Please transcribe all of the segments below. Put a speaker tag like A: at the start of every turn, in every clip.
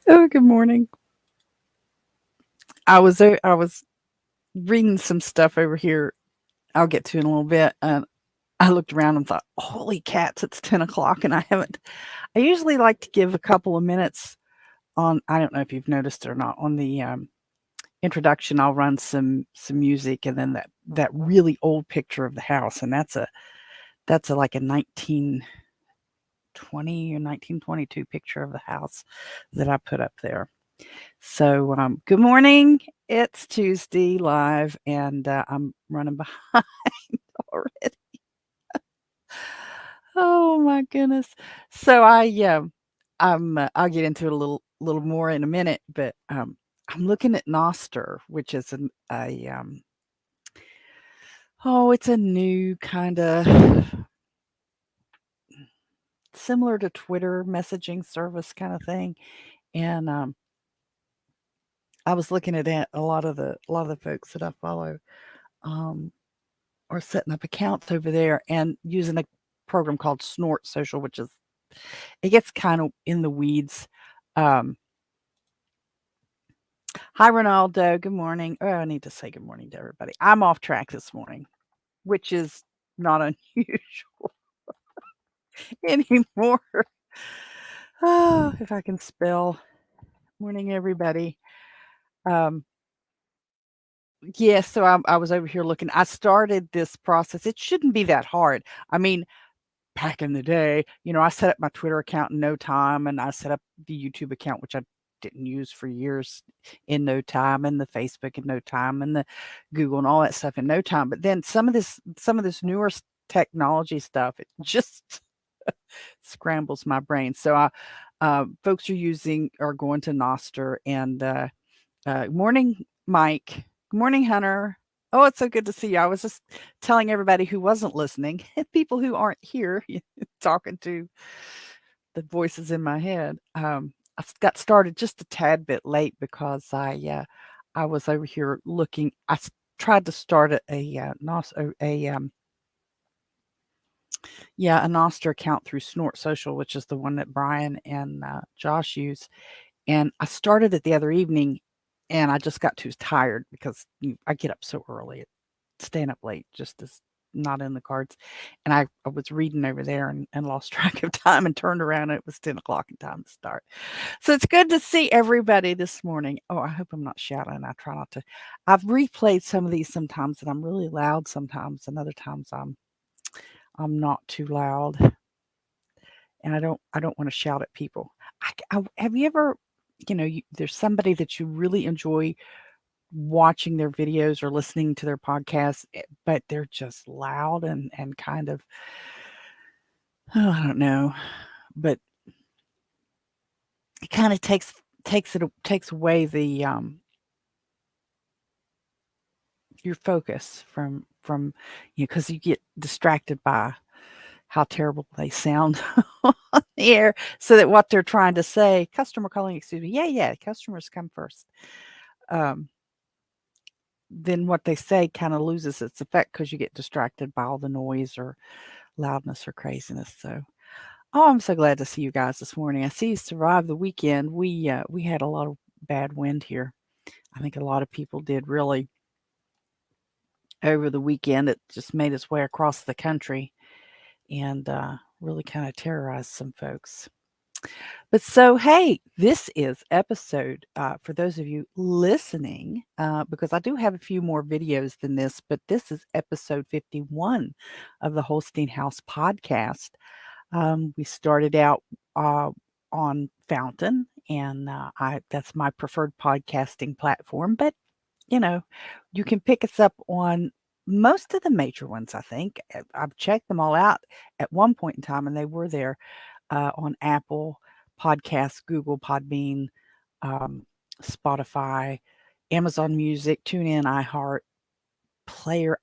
A: Oh, good morning. I was reading some stuff over here. I'll get to in a little bit. I looked around and thought, "Holy cats, it's 10 o'clock," and I haven't. I usually like to give a couple of minutes on. I don't know if you've noticed or not on the introduction. I'll run some music, and then that really old picture of the house, and that's a like a 1920 or 1922 picture of the house that I put up there. So, good morning. It's Tuesday live, and I'm running behind already. Oh my goodness. So I'll get into it a little more in a minute, but I'm looking at Noster, which is it's a new kind of similar to Twitter messaging service kind of thing, and I was looking at it, a lot of the folks that I follow. Um, or setting up accounts over there and using a program called Snort Social, which is it gets kind of in the weeds. Um, Hi, Ronaldo. Good morning. Oh, I need to say good morning to everybody. I'm off track this morning, which is not unusual anymore. Oh, if I can spell. Morning, everybody. Um, yeah, so I was over here looking. I started this process. It shouldn't be that hard. I mean, back in the day, I set up my Twitter account in no time, and I set up the YouTube account, which I didn't use for years, in no time, and the Facebook in no time, and the Google and all that stuff in no time. But then some of this newer technology stuff, it just scrambles my brain. So folks are going to Noster, and morning, Mike. Good morning, Hunter. Oh, it's so good to see you. I was just telling everybody who wasn't listening, people who aren't here, talking to the voices in my head. Got started just a tad bit late because I was over here looking. Tried to start a Nostr account through Snort Social, which is the one that Brian and Josh use. And I started it the other evening, and I just got too tired because I get up so early. Staying up late just is not in the cards. And I was reading over there and lost track of time and turned around, and it was 10 o'clock and time to start. So it's good to see everybody this morning. Oh, I hope I'm not shouting. I try not to. I've replayed some of these sometimes, and I'm really loud sometimes, and other times I'm not too loud, and I don't want to shout at people. Have you ever, there's somebody that you really enjoy watching their videos or listening to their podcasts, but they're just loud and kind of, oh, I don't know, but it kind of takes away the your focus from because you get distracted by how terrible they sound on the air, so that what they're trying to say, customer calling, excuse me, yeah, customers come first. Um, then what they say kind of loses its effect because you get distracted by all the noise or loudness or craziness. So, oh, I'm so glad to see you guys this morning. I see you survived the weekend. We had a lot of bad wind here. I think a lot of people did really over the weekend. It just made its way across the country and really kind of terrorized some folks. But so, hey, this is episode, for those of you listening, because I do have a few more videos than this, but this is episode 51 of the Holstein House podcast. We started out on Fountain, and that's my preferred podcasting platform. But you know, you can pick us up on most of the major ones. I think I've checked them all out at one point in time, and they were there on Apple Podcasts, Google Podbean, um, Spotify, Amazon Music, TuneIn, iHeart, Player.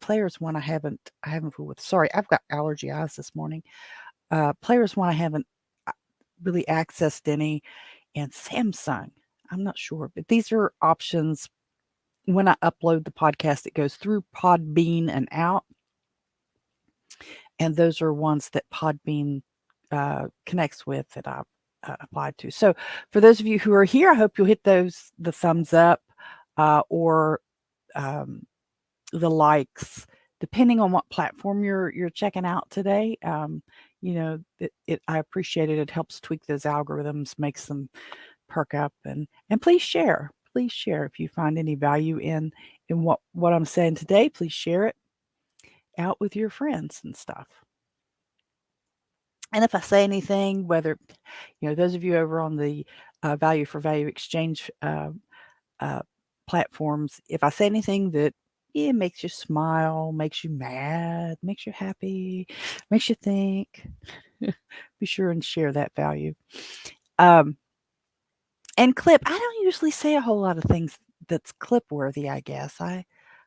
A: Player's one I haven't fooled with. Sorry, I've got allergy eyes this morning. Player's one I haven't uh, really accessed any, and Samsung. I'm not sure, but these are options. When I upload the podcast, it goes through Podbean and out, and those are ones that Podbean connects with that applied to. So for those of you who are here, I hope you'll hit the thumbs up or the likes, depending on what platform you're checking out today. I appreciate it. It helps tweak those algorithms, makes them perk up, and please share. Please share if you find any value in what I'm saying today. Please share it out with your friends and stuff. And if I say anything, whether those of you over on the Value for Value Exchange platforms, if I say anything that makes you smile, makes you mad, makes you happy, makes you think, be sure and share that value. And clip, I don't usually say a whole lot of things that's clip worthy, I guess. I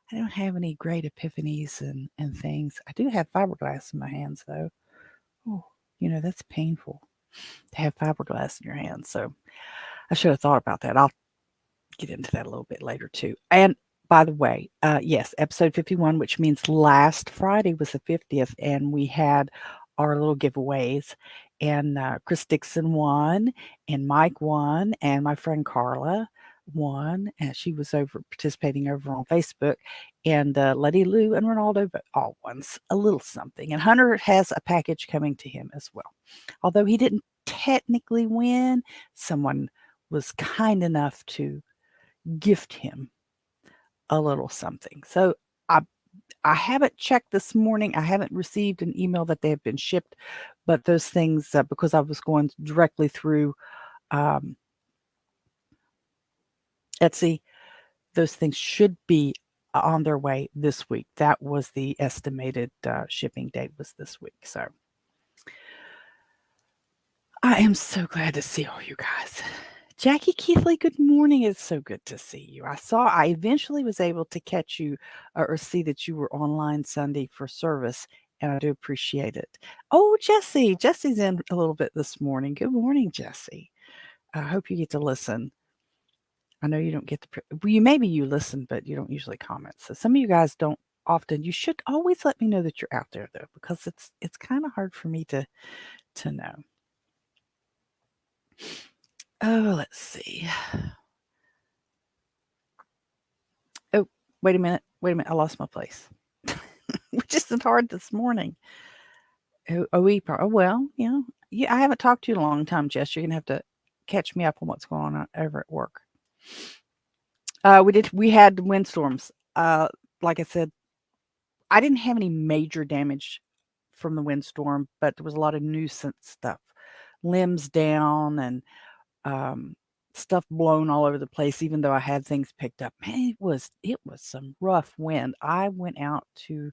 A: don't have any great epiphanies and things. I do have fiberglass in my hands, though. Oh, that's painful to have fiberglass in your hands. So I should have thought about that. I'll get into that a little bit later, too. And by the way, yes, episode 51, which means last Friday was the 50th, and we had our little giveaways. And Chris Dixon won, and Mike won, and my friend Carla won, and she was participating over on Facebook. And Letty Lou and Ronaldo all won a little something. And Hunter has a package coming to him as well. Although he didn't technically win, someone was kind enough to gift him a little something. So I haven't checked this morning. I haven't received an email that they have been shipped, but those things, because I was going directly through Etsy, those things should be on their way this week. That was the estimated shipping date was this week. So I am so glad to see all you guys. Jackie Keithley, good morning. It's so good to see you. I eventually was able to catch you or see that you were online Sunday for service, and I do appreciate it. Oh, Jessie. Jessie's in a little bit this morning. Good morning, Jessie. I hope you get to listen. I know you don't get maybe you listen, but you don't usually comment. So some of you guys don't often. You should always let me know that you're out there, though, because it's kind of hard for me to know. Oh, let's see. Oh, wait a minute. I lost my place. Which isn't hard this morning. Well, I haven't talked to you in a long time, Jess. You're going to have to catch me up on what's going on over at work. We had windstorms. Like I said, I didn't have any major damage from the windstorm, but there was a lot of nuisance stuff. Limbs down and stuff blown all over the place, even though I had things picked up. Man, it was some rough wind. I went out to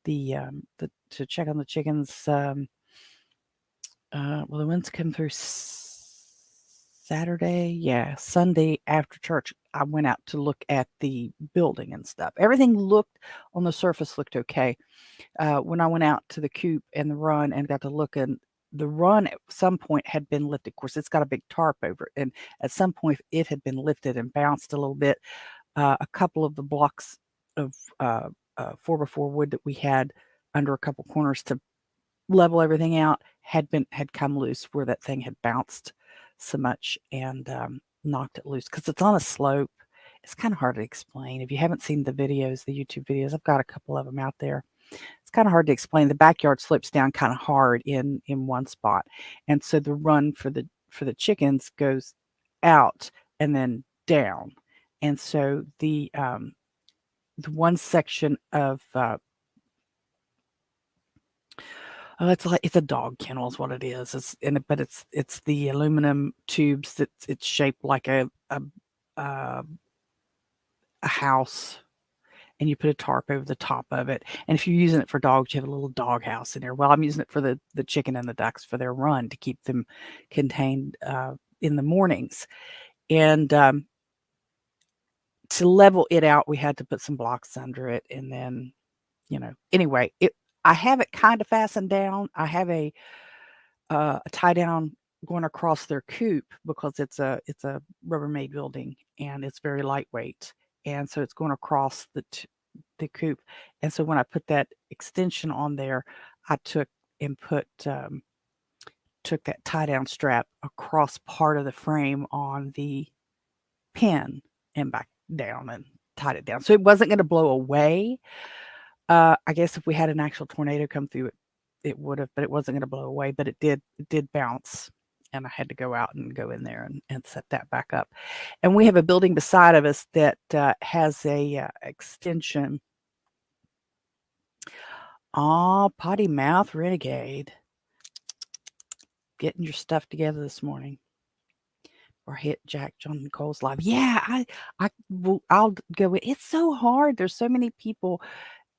A: to check on the chickens. The winds come through Saturday. Yeah, Sunday after church, I went out to look at the building and stuff. Everything on the surface looked okay. When I went out to the coop and the run and got to look, and the run at some point had been lifted. Of course, it's got a big tarp over it, and at some point it had been lifted and bounced a little bit. A couple of the blocks of 4x4 wood that we had under a couple corners to level everything out had come loose, where that thing had bounced so much and knocked it loose, because it's on a slope. It's kind of hard to explain. If you haven't seen the videos, the YouTube videos, I've got a couple of them out there. It's kind of hard to explain. The backyard slopes down kind of hard in one spot, and so the run for the chickens goes out and then down, and so the one section of it's a dog kennel is what it is. But it's the aluminum tubes that it's shaped like a house, and you put a tarp over the top of it. And if you're using it for dogs, you have a little dog house in there. Well, I'm using it for the chicken and the ducks for their run to keep them contained in the mornings. And to level it out, we had to put some blocks under it, and then anyway, I have it kind of fastened down. I have a tie down going across their coop, because it's a Rubbermaid building and it's very lightweight, and so it's going across the coop. And so when I put that extension on there, I took and put took that tie down strap across part of the frame on the pin and back down and tied it down. So it wasn't going to blow away. I guess if we had an actual tornado come through it, it would have, but it wasn't going to blow away, but it did bounce. And I had to go out and go in there and set that back up. And we have a building beside of us that has a extension. Potty Mouth Renegade. Getting your stuff together this morning. Or hit Jack John Cole's live. Yeah, I'll go. It's so hard. There's so many people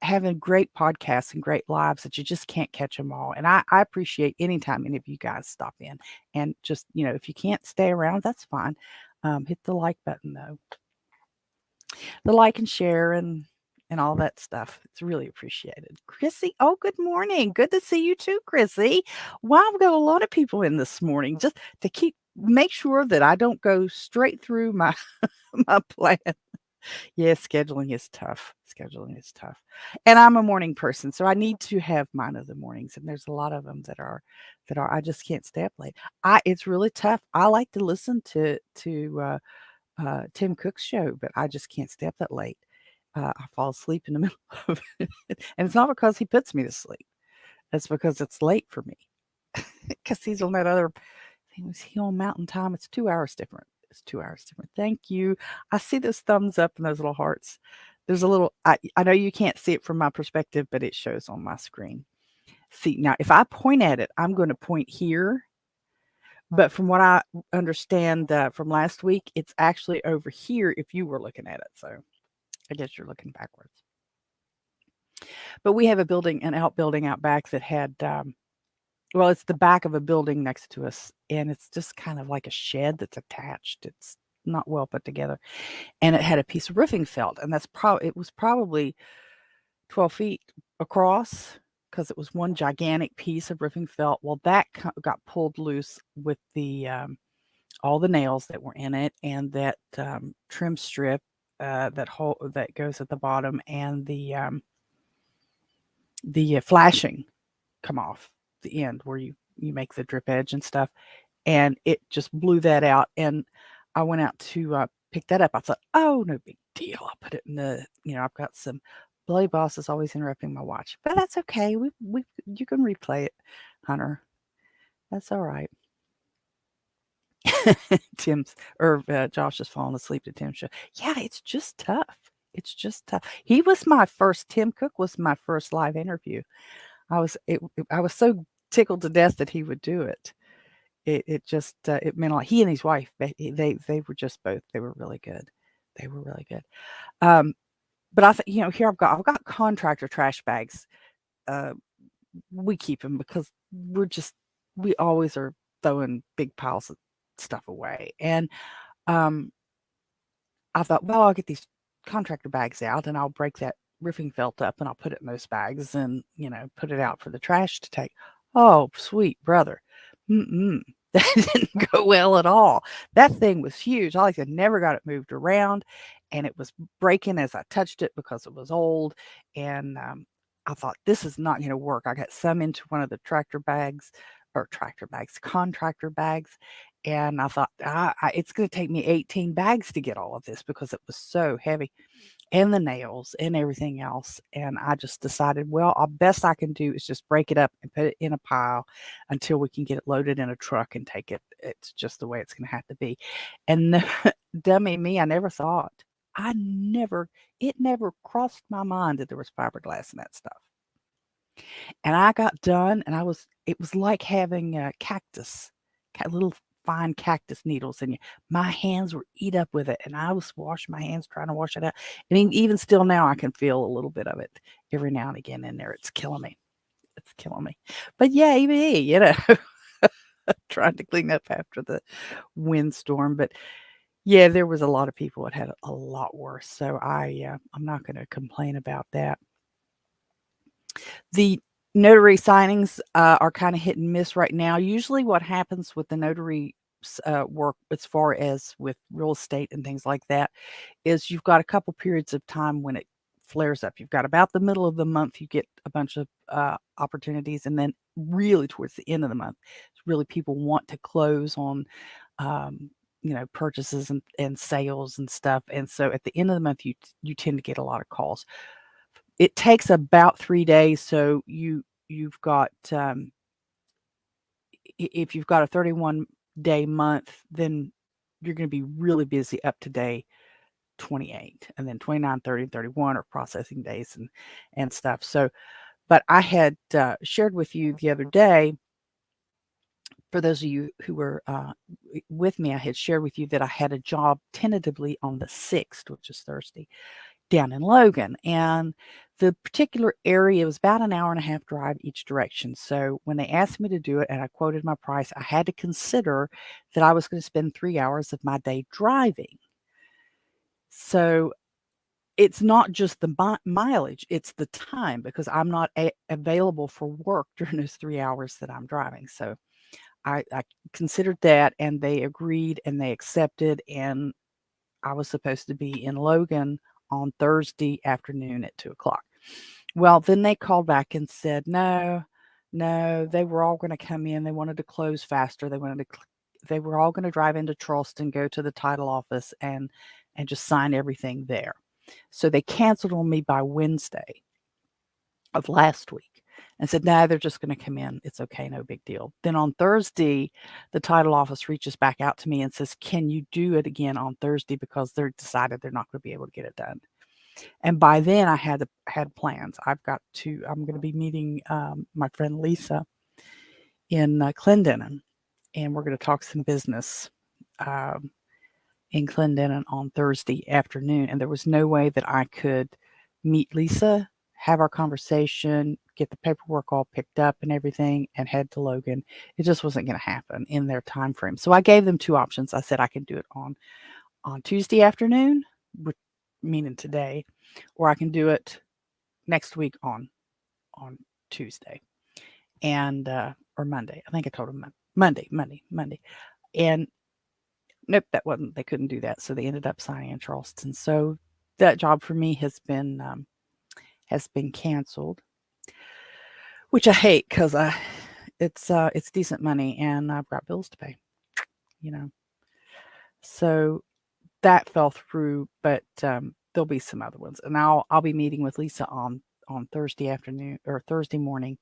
A: having great podcasts and great lives that you just can't catch them all. And I appreciate anytime any of you guys stop in and just, if you can't stay around, that's fine. Hit the like button though. The like and share and all that stuff. It's really appreciated. Chrissy, oh, good morning. Good to see you too, Chrissy. Wow, I've got a lot of people in this morning just to make sure that I don't go straight through my my plan. Yeah, scheduling is tough. And I'm a morning person, so I need to have mine of the mornings. And there's a lot of them that are I just can't stay up late. It's really tough. I like to listen to Tim Cook's show, but I just can't stay up that late. I fall asleep in the middle of it. And it's not because he puts me to sleep. It's because it's late for me. Because he's on that other thing. He on Mountain Time. It's 2 hours different. Thank you. I see those thumbs up and those little hearts. There's a little, I know you can't see it from my perspective, but it shows on my screen. See, now if I point at it, I'm going to point here. But from what I understand from last week, it's actually over here if you were looking at it. So I guess you're looking backwards. But we have an outbuilding out back that had, it's the back of a building next to us. And it's just kind of like a shed that's attached. It's not well put together. And it had a piece of roofing felt. And it was probably 12 feet across because it was one gigantic piece of roofing felt. Well, that got pulled loose with the all the nails that were in it and that trim strip that goes at the bottom and the flashing come off the end where you make the drip edge and stuff, and it just blew that out. And I went out to pick that up. I thought, oh, no big deal. I'll put it in the, I've got some. Bloody Boss is always interrupting my watch, but that's okay. You can replay it, Hunter. That's all right. Josh is falling asleep to Tim's show. Yeah, it's just tough. Tim Cook was my first live interview. I was so tickled to death that he would do it. It meant a lot. He and his wife, they were just both. They were really good. But I think, here I've got contractor trash bags. We keep them because we always are throwing big piles of stuff away. And I thought, well, I'll get these contractor bags out and I'll break that roofing felt up and I'll put it in those bags and, put it out for the trash to take. Oh, sweet brother. That didn't go well at all. That thing was huge. I never got it moved around, and it was breaking as I touched it because it was old. And I thought, this is not going to work. I got some into one of the contractor bags, and I thought, it's going to take me 18 bags to get all of this because it was so heavy. And the nails and everything else. And I just decided, well, the best I can do is just break it up and put it in a pile until we can get it loaded in a truck and take it. It's just the way it's going to have to be. And dummy me, I never thought. It never crossed my mind that there was fiberglass in that stuff. And I got done and it was like having a little fine cactus needles, and my hands were eat up with it, and I was washing my hands trying to wash it out. And even still now, I can feel a little bit of it every now and again in there. It's killing me. But yeah, even trying to clean up after the windstorm. But yeah, there was a lot of people that had a lot worse. So I'm not going to complain about that. The notary signings are kind of hit and miss right now. Usually what happens with the notary work as far as with real estate and things like that is you've got a couple periods of time when it flares up. You've got about the middle of the month, you get a bunch of opportunities, and then really towards the end of the month, it's really people want to close on, purchases and sales and stuff. And so at the end of the month, you tend to get a lot of calls. It takes about 3 days. So you've got, if you've got a 31-day month, then you're going to be really busy up to day 28, and then 29, 30, and 31 are processing days and stuff. So, but I had shared with you the other day, for those of you who were with me, I had shared with you that I had a job tentatively on the 6th, which is Thursday, down in Logan. And the particular area was about an hour and a half drive each direction. So when they asked me to do it and I quoted my price, I had to consider that I was going to spend 3 hours of my day driving. So it's not just the mileage, it's the time, because I'm not available for work during those 3 hours that I'm driving. So I considered that, and they agreed and they accepted, and I was supposed to be in Logan on Thursday afternoon at 2:00. Well, then they called back and said, no, they were all going to come in. They wanted to close faster. They were all going to drive into Charleston, go to the title office and just sign everything there. So they canceled on me by Wednesday of last week and said, no, they're just going to come in. It's okay. No big deal. Then on Thursday, the title office reaches back out to me and says, can you do it again on Thursday? Because they're decided they're not going to be able to get it done. And by then I had plans. I'm going to be meeting my friend Lisa in Clendenin, and we're going to talk some business in Clendenin on Thursday afternoon. And there was no way that I could meet Lisa, have our conversation, get the paperwork all picked up and everything, and head to Logan. It just wasn't going to happen in their time frame. So I gave them two options. I said I can do it on Tuesday afternoon, meaning today, or I can do it next week on Tuesday and or Monday. I think I told them Monday. And nope, they couldn't do that. So they ended up signing in Charleston. So that job for me has been canceled, which I hate, because it's decent money and I've got bills to pay, So that fell through, but there'll be some other ones, and I'll be meeting with Lisa on Thursday afternoon or Thursday morning,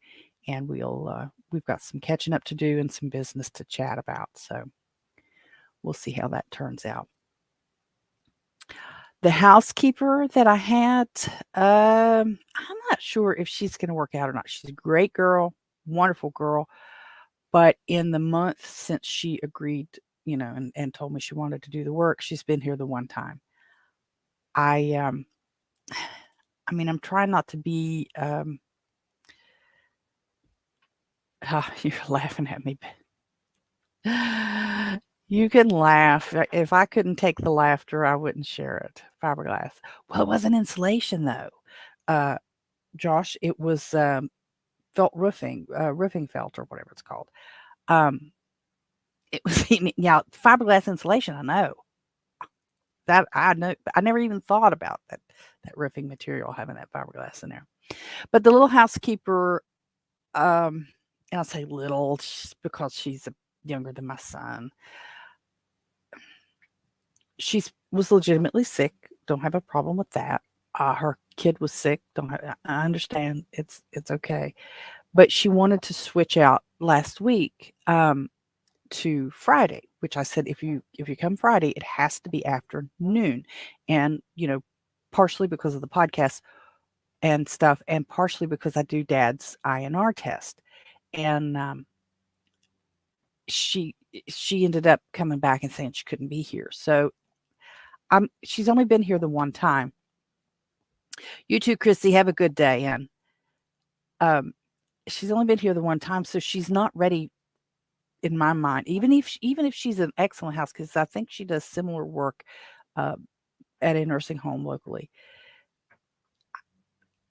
A: and we've got some catching up to do and some business to chat about. So we'll see how that turns out. The housekeeper that I had, I'm not sure if she's going to work out or not. She's a great girl, wonderful girl, but in the month since she agreed, and told me she wanted to do the work, she's been here the one time. I mean, I'm trying not to be, you're laughing at me. You can laugh. If I couldn't take the laughter, I wouldn't share it. Fiberglass. Well, it wasn't insulation though. Josh, it was felt roofing felt, or whatever it's called. It was, fiberglass insulation. I know. That I know. I never even thought about that roofing material having that fiberglass in there. But the little housekeeper, and I'll say little because she's younger than my son. She was legitimately sick. Don't have a problem with that. Her kid was sick. I understand. It's okay. But she wanted to switch out last week to Friday, which I said, if you come Friday, it has to be after noon. And, partially because of the podcast and stuff, and partially because I do Dad's INR test. And she ended up coming back and saying she couldn't be here. So she's only been here the one time. You too, Chrissy. Have a good day. And she's only been here the one time, so she's not ready in my mind. Even if she's an excellent house, because I think she does similar work at a nursing home locally.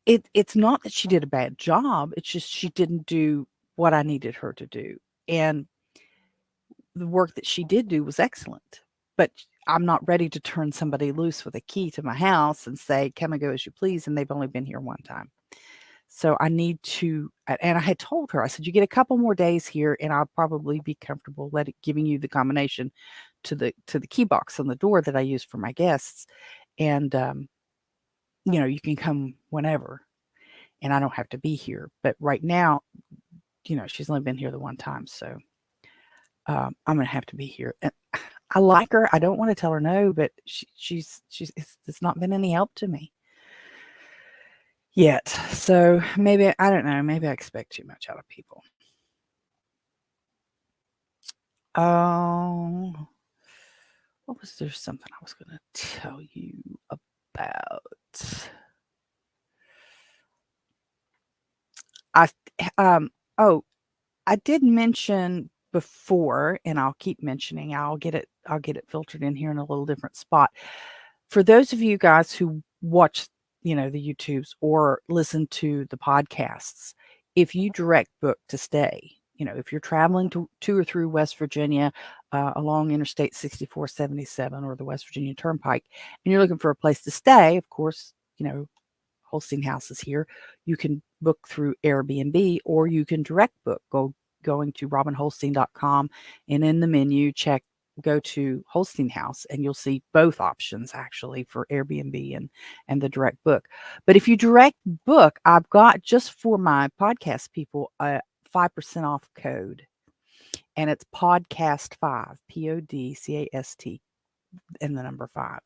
A: It's not that she did a bad job. It's just she didn't do what I needed her to do. And the work that she did do was excellent. But I'm not ready to turn somebody loose with a key to my house and say, come and go as you please. And they've only been here one time. So I need to, and I had told her, I said, you get a couple more days here and I'll probably be comfortable giving you the combination to the key box on the door that I use for my guests. And, you can come whenever and I don't have to be here. But right now, she's only been here the one time. So I'm going to have to be here. And I like her. I don't want to tell her no, but it's not been any help to me yet. So maybe, I don't know, maybe I expect too much out of people. Oh, what was there something I was going to tell you about? I did mention before, and I'll keep mentioning, I'll get it filtered in here in a little different spot. For those of you guys who watch, the YouTubes or listen to the podcasts, if you direct book to stay, if you're traveling to or through West Virginia along Interstate 6477 or the West Virginia Turnpike, and you're looking for a place to stay, of course, Holstein House is here. You can book through Airbnb or you can direct book. Going to robinholstein.com and in the menu go to Holstein House and you'll see both options actually for Airbnb and the direct book. But if you direct book, I've got just for my podcast people a 5% off code, and it's podcast5, PODCAST, and the number 5.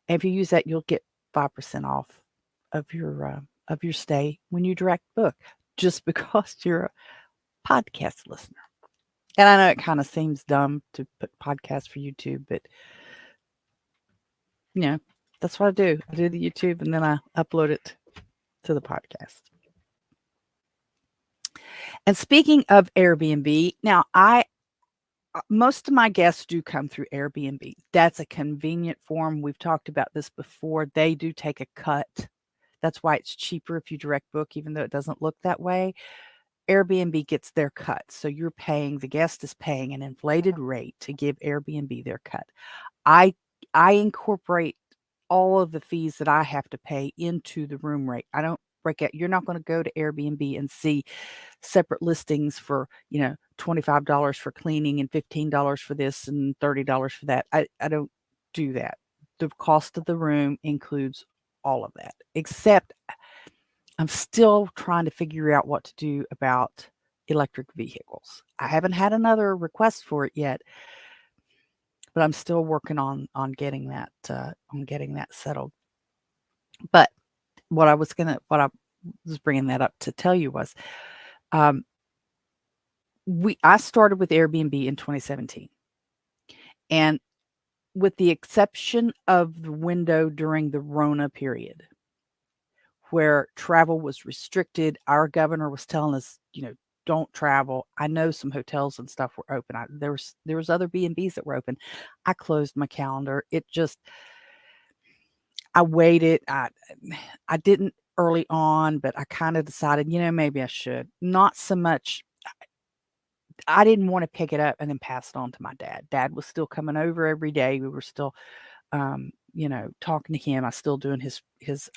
A: And if you use that, you'll get 5% off of your stay when you direct book, just because you're a podcast listener. And I know it kind of seems dumb to put podcasts for YouTube, but that's what I do. I do the YouTube and then I upload it to the podcast. And speaking of Airbnb, now most of my guests do come through Airbnb. That's a convenient form. We've talked about this before. They do take a cut. That's why it's cheaper if you direct book, even though it doesn't look that way. Airbnb gets their cut. So the guest is paying an inflated rate to give Airbnb their cut. I incorporate all of the fees that I have to pay into the room rate. I don't break out. You're not going to go to Airbnb and see separate listings for, $25 for cleaning and $15 for this and $30 for that. I don't do that. The cost of the room includes all of that, except I'm still trying to figure out what to do about electric vehicles. I haven't had another request for it yet, but I'm still working on getting that settled. But what I was bringing that up to tell you was, I started with Airbnb in 2017, and with the exception of the window during the Rona period, where travel was restricted, our governor was telling us, don't travel. I know some hotels and stuff were open. There was other B&Bs that were open. I closed my calendar. I waited. I didn't early on, but I kind of decided, maybe I should. Not so much. I didn't want to pick it up and then pass it on to my dad. Dad was still coming over every day. We were still, talking to him. I was still doing his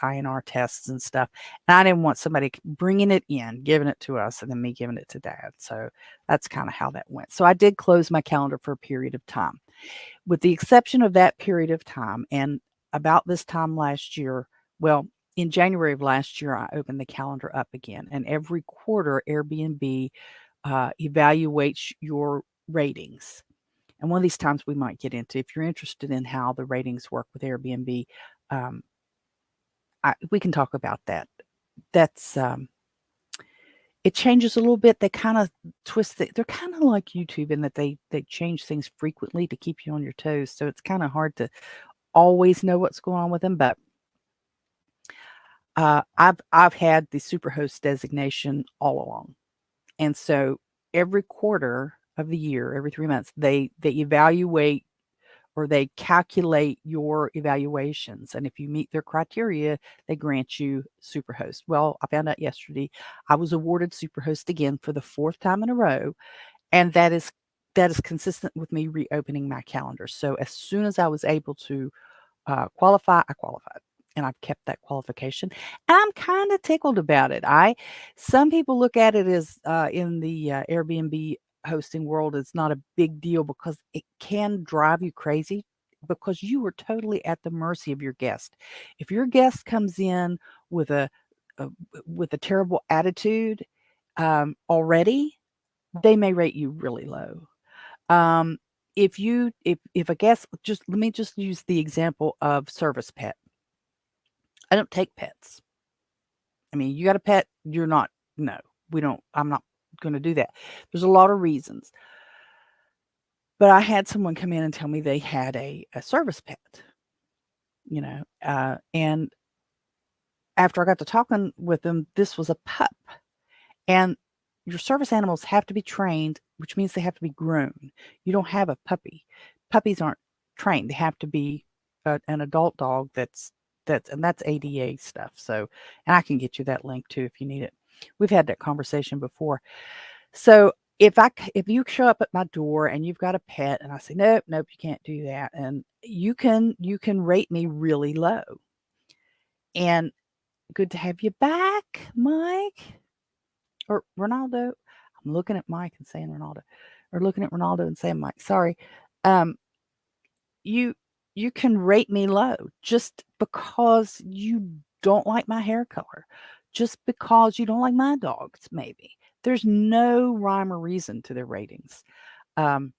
A: INR tests and stuff. And I didn't want somebody bringing it in, giving it to us, and then me giving it to Dad. So that's kind of how that went. So I did close my calendar for a period of time. With the exception of that period of time, and about this time last year, well, in January of last year, I opened the calendar up again. And every quarter, Airbnb evaluates your ratings. And one of these times we might get into, if you're interested in how the ratings work with Airbnb, we can talk about that. That's it changes a little bit. They kind of twist it. They're kind of like YouTube in that they change things frequently to keep you on your toes. So it's kind of hard to always know what's going on with them. But I've had the Superhost designation all along, and so every quarter of the year, every 3 months, they evaluate or they calculate your evaluations. And if you meet their criteria, they grant you Superhost. Well, I found out yesterday I was awarded Superhost again for the 4th time in a row. And that is consistent with me reopening my calendar. So as soon as I was able to qualify, I qualified. and I've kept that qualification. And I'm kind of tickled about it. Some people look at it as in the Airbnb hosting world, it's not a big deal because it can drive you crazy because you are totally at the mercy of your guest. If your guest comes in with a with a terrible attitude already, they may rate you really low. Um, if a guest, just let me just use the example of service pet. I don't take pets. I mean, you got a pet, you're not, no, we don't, I'm not going to do that. There's a lot of reasons. But I had someone come in and tell me they had a service pet, and after I got to talking with them, this was a pup. And your service animals have to be trained, which means they have to be grown. You don't have a puppy. Puppies aren't trained. They have to be an adult dog and that's ADA stuff. So, and I can get you that link too if you need it. We've had that conversation before. So if you show up at my door and you've got a pet and I say, nope, nope, you can't do that. And you can rate me really low. And good to have you back, Mike. Or Ronaldo. I'm looking at Mike and saying Ronaldo, or looking at Ronaldo and saying Mike. Sorry. Um, you you can rate me low just because you don't like my hair color, just because you don't like my dogs. Maybe there's no rhyme or reason to their ratings. Um,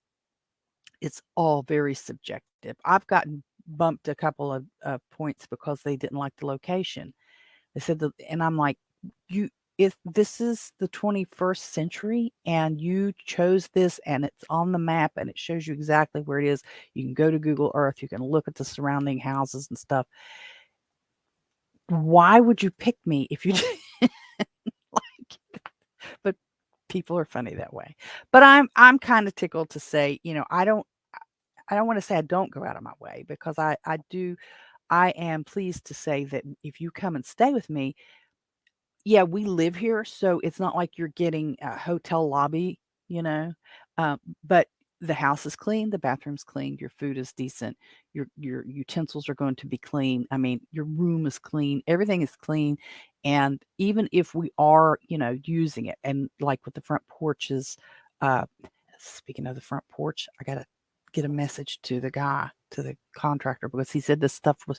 A: it's all very subjective. I've gotten bumped a couple of points because they didn't like the location. They said that, and I'm like, you, if this is the 21st century and you chose this and it's on the map and it shows you exactly where it is, you can go to Google Earth, you can look at the surrounding houses and stuff. Why would you pick me if you didn't like it? But people are funny that way. But I'm kind of tickled to say, I don't want to say I don't go out of my way because I do. I am pleased to say that if you come and stay with me, yeah, we live here, so it's not like you're getting a hotel lobby, you know, but the house is clean, the bathroom's clean, your food is decent, your utensils are going to be clean. I mean, your room is clean, everything is clean, and even if we are, using it, and like with the front porches, uh, speaking of the front porch, I gotta get a message to the contractor, because he said this stuff was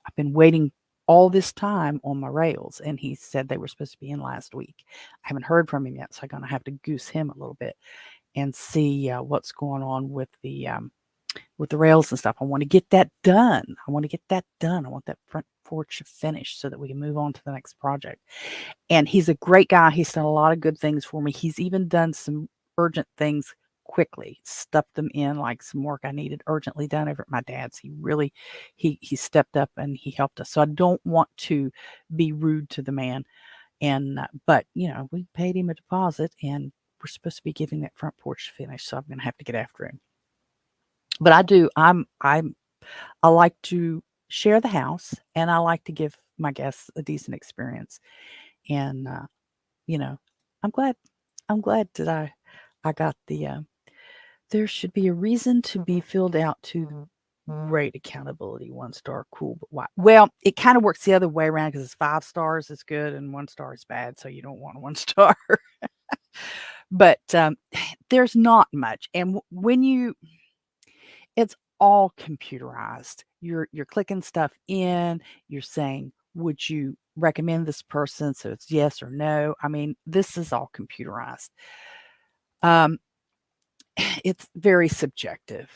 A: I've been waiting all this time on my rails, and he said they were supposed to be in last week. I haven't heard from him yet, so I'm gonna have to goose him a little bit and see what's going on with the rails and stuff. I want to get that done. I want to get that done. I want that front porch finished so that we can move on to the next project. And he's a great guy. He's done a lot of good things for me. He's even done some urgent things quickly, stuffed them in, like some work I needed urgently done over at my dad's. He stepped up and he helped us. So I don't want to be rude to the man. And but we paid him a deposit and we're supposed to be getting that front porch finished. So I'm gonna have to get after him. But I do. I like to share the house and I like to give my guests a decent experience. And you know, I'm glad. I'm glad that I got the. There should be a reason to be filled out to rate accountability 1 star. Cool, but why? Well, it kind of works the other way around because it's 5 stars is good and 1 star is bad, so you don't want 1 star. But there's not much, and when it's all computerized. You're clicking stuff in. You're saying, would you recommend this person? So it's yes or no. I mean, this is all computerized. Um, it's very subjective.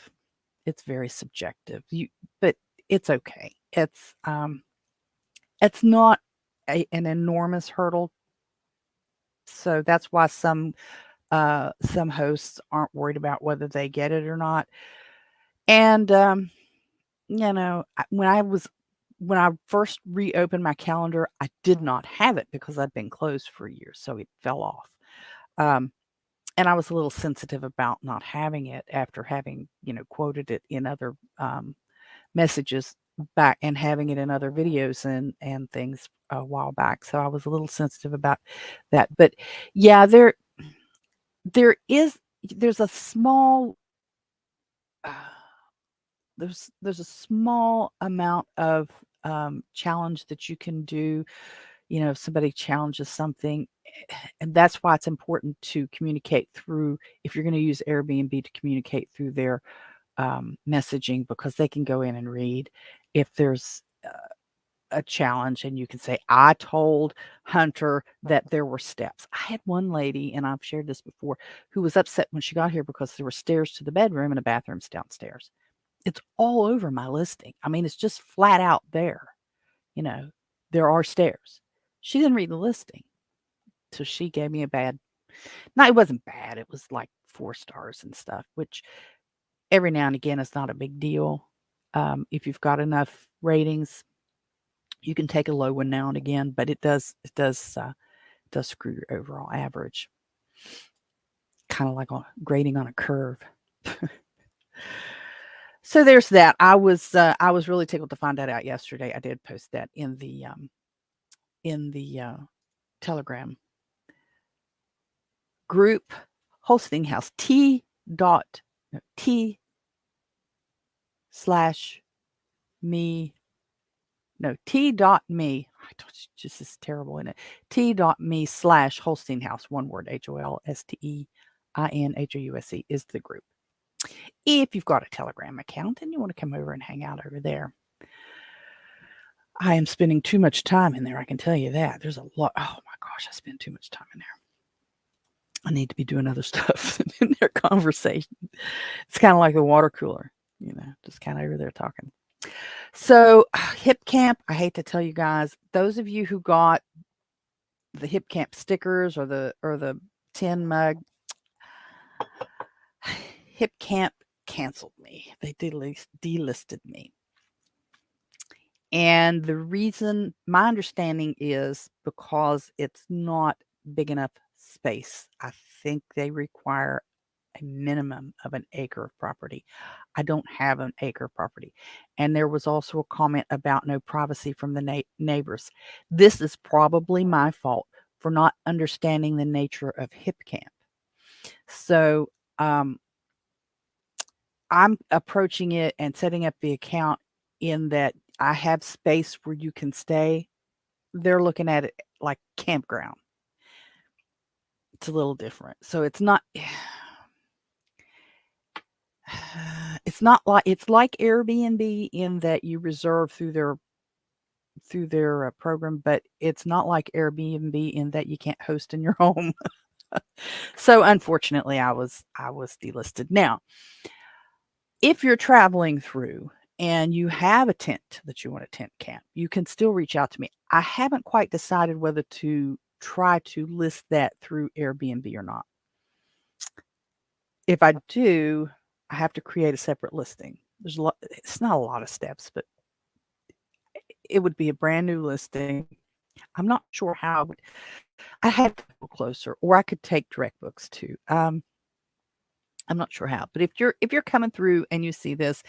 A: It's very subjective. But it's okay. It's not an enormous hurdle. So that's why some hosts aren't worried about whether they get it or not. And when I first reopened my calendar, I did not have it because I'd been closed for a year, so it fell off. Um, and I was a little sensitive about not having it after having, quoted it in other messages back and having it in other videos and things a while back. So I was a little sensitive about that. But yeah, there's a small uh, there's a small amount of challenge that you can do. If somebody challenges something, and that's why it's important to communicate through, if you're going to use Airbnb, to communicate through their messaging, because they can go in and read if there's a challenge, and you can say, I told Hunter that there were steps. I had one lady, and I've shared this before, who was upset when she got here because there were stairs to the bedroom and a bathroom's downstairs. It's all over my listing. I mean, it's just flat out there. There are stairs. She didn't read the listing. So she gave me a bad, no, it wasn't bad. It was like 4 stars and stuff, which every now and again is not a big deal. If you've got enough ratings, you can take a low one now and again, but it does screw your overall average. Kind of like grading on a curve. So there's that. I was really tickled to find that out yesterday. I did post that in the Telegram group. Hosting House T/me. No, T.me. I told you, just is terrible, isn't it? T.me/Holstein House, one word, HOLSTEINHOUSE is the group. If you've got a Telegram account and you want to come over and hang out over there, I am spending too much time in there. I can tell you that. There's a lot. Oh my gosh, I spend too much time in there. I need to be doing other stuff in their conversation. It's kind of like the water cooler, just kind of over there talking. So Hipcamp, I hate to tell you guys, those of you who got the Hipcamp stickers or the tin mug, Hipcamp canceled me. They delisted me. And the reason, my understanding, is because it's not big enough space. I think they require a minimum of an acre of property. I don't have an acre of property. And there was also a comment about no privacy from the neighbors. This is probably my fault for not understanding the nature of Hipcamp. So I'm approaching it and setting up the account in that I have space where you can stay. They're looking at it like campground. It's a little different. So it's not it's like Airbnb in that you reserve through their program, but it's not like Airbnb in that you can't host in your home. So unfortunately, I was delisted. Now, if you're traveling through and you have a tent that you want to tent camp, you can still reach out to me. I haven't quite decided whether to try to list that through Airbnb or not. If I do, I have to create a separate listing. It's not a lot of steps, but it would be a brand new listing. I'm not sure how. I had to go closer, or I could take DirectBooks too. I'm not sure how, but if you're coming through and you see this,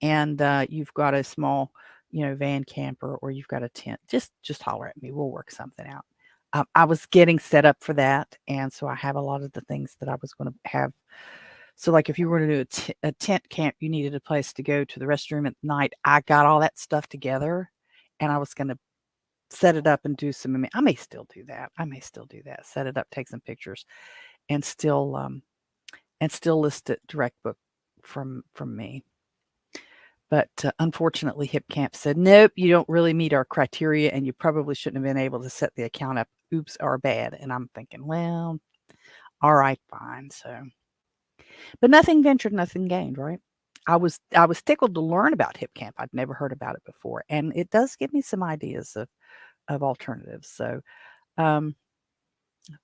A: and you've got a small, van camper, or you've got a tent, just holler at me. We'll work something out. I was getting set up for that, and so I have a lot of the things that I was going to have. So, like, if you were to do a tent camp, you needed a place to go to the restroom at night. I got all that stuff together, and I was going to set it up and do some. I may still do that. Set it up, take some pictures, and still list it direct book from me. But unfortunately, Hipcamp said, nope, you don't really meet our criteria, and you probably shouldn't have been able to set the account up. Oops, our bad. And I'm thinking, well, all right, fine. So, but nothing ventured, nothing gained, right? I was tickled to learn about Hipcamp. I'd never heard about it before, and it does give me some ideas of alternatives. So,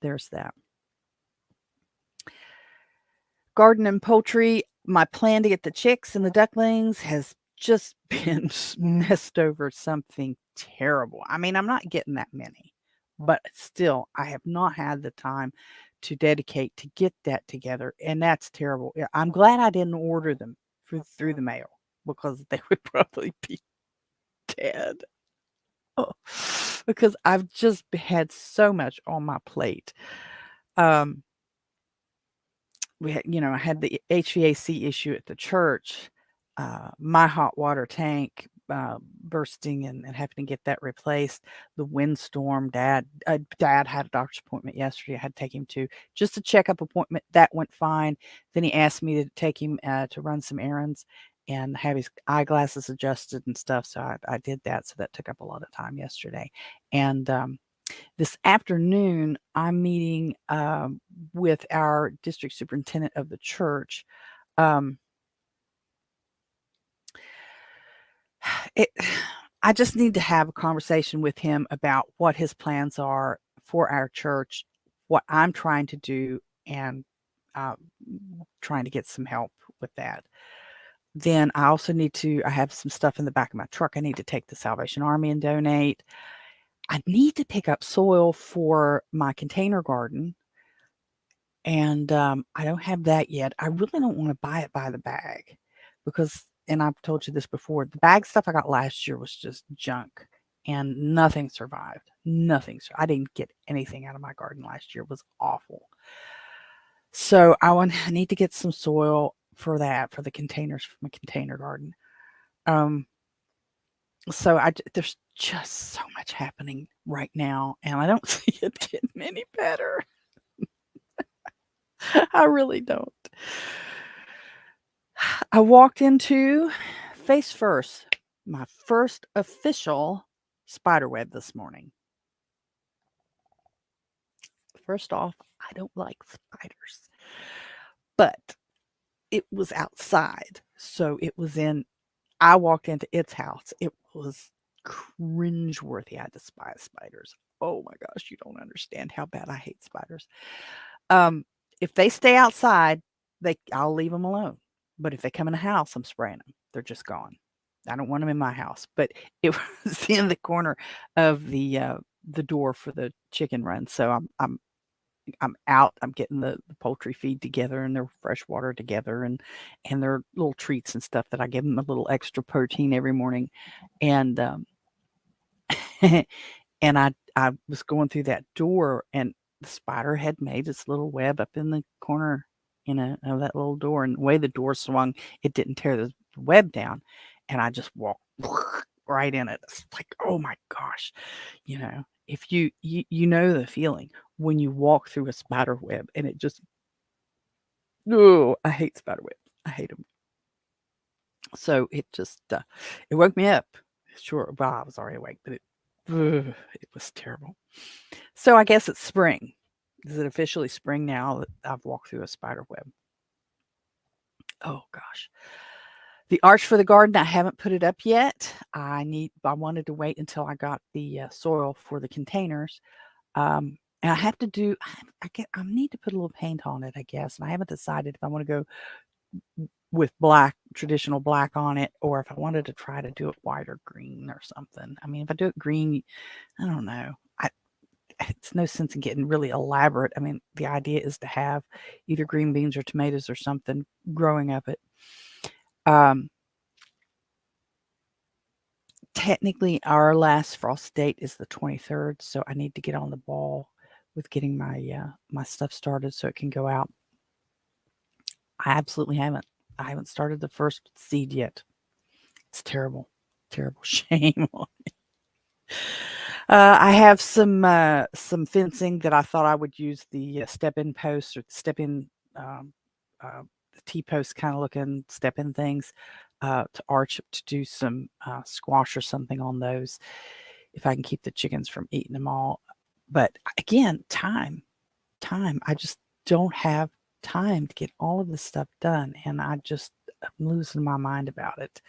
A: there's that. Garden and poultry. My plan to get the chicks and the ducklings has just been messed over something terrible. I mean, I'm not getting that many, but still, I have not had the time to dedicate to get that together, and that's terrible. I'm glad I didn't order them through the mail, because they would probably be dead. Oh, because I've just had so much on my plate. We had, I had the HVAC issue at the church. My hot water tank bursting and having to get that replaced. The windstorm, dad had a doctor's appointment yesterday. I had to take him to just a checkup appointment. That went fine. Then he asked me to take him to run some errands and have his eyeglasses adjusted and stuff. So I did that. So that took up a lot of time yesterday. And this afternoon, I'm meeting with our district superintendent of the church. I just need to have a conversation with him about what his plans are for our church, what I'm trying to do, and trying to get some help with that. Then I also I have some stuff in the back of my truck I need to take to Salvation Army and donate. I need to pick up soil for my container garden, and I don't have that yet. I really don't want to buy it by the bag because, and I've told you this before, the bag stuff I got last year was just junk and nothing survived. I didn't get anything out of my garden last year. It was awful. So I need to get some soil for that, for the containers, for my container garden. So there's just so much happening right now, and I don't see it getting any better. I really don't. I walked into, face first, my first official spider web this morning. First off, I don't like spiders, but it was outside. So I walked into its house. It was cringeworthy. I despise spiders. Oh my gosh, you don't understand how bad I hate spiders. If they stay outside, I'll leave them alone. But if they come in the house, I'm spraying them. They're just gone. I don't want them in my house. But it was in the corner of the door for the chicken run. So I'm out. I'm getting the poultry feed together and their fresh water together and their little treats and stuff that I give them a little extra protein every morning. And and I was going through that door, and the spider had made its little web up in the corner, of that little door. And the way the door swung, it didn't tear the web down. And I just walked right in it. It's like, oh my gosh, if you know the feeling when you walk through a spider web and it just, oh, I hate spider webs. I hate them. So it just, it woke me up. Sure, well, I was already awake, but it was terrible. So I guess it's spring. Is it officially spring now that I've walked through a spider web? Oh gosh. The arch for the garden, I haven't put it up yet. I wanted to wait until I got the soil for the containers. And I have to do, I need to put a little paint on it, I guess. And I haven't decided if I want to go with traditional black on it, or if I wanted to try to do it white or green or something. I mean, if I do it green, I don't know. It's no sense in getting really elaborate. I mean, the idea is to have either green beans or tomatoes or something growing up it. Technically, our last frost date is the 23rd, so I need to get on the ball with getting my stuff started so it can go out. I absolutely haven't. I haven't started the first seed yet. It's terrible. Terrible. Shame on me. I have some fencing that I thought I would use the step-in posts or step-in the T-post kind of looking step-in things to arch to do some squash or something on those if I can keep the chickens from eating them all. But again, time. I just don't have time to get all of this stuff done, and I'm losing my mind about it.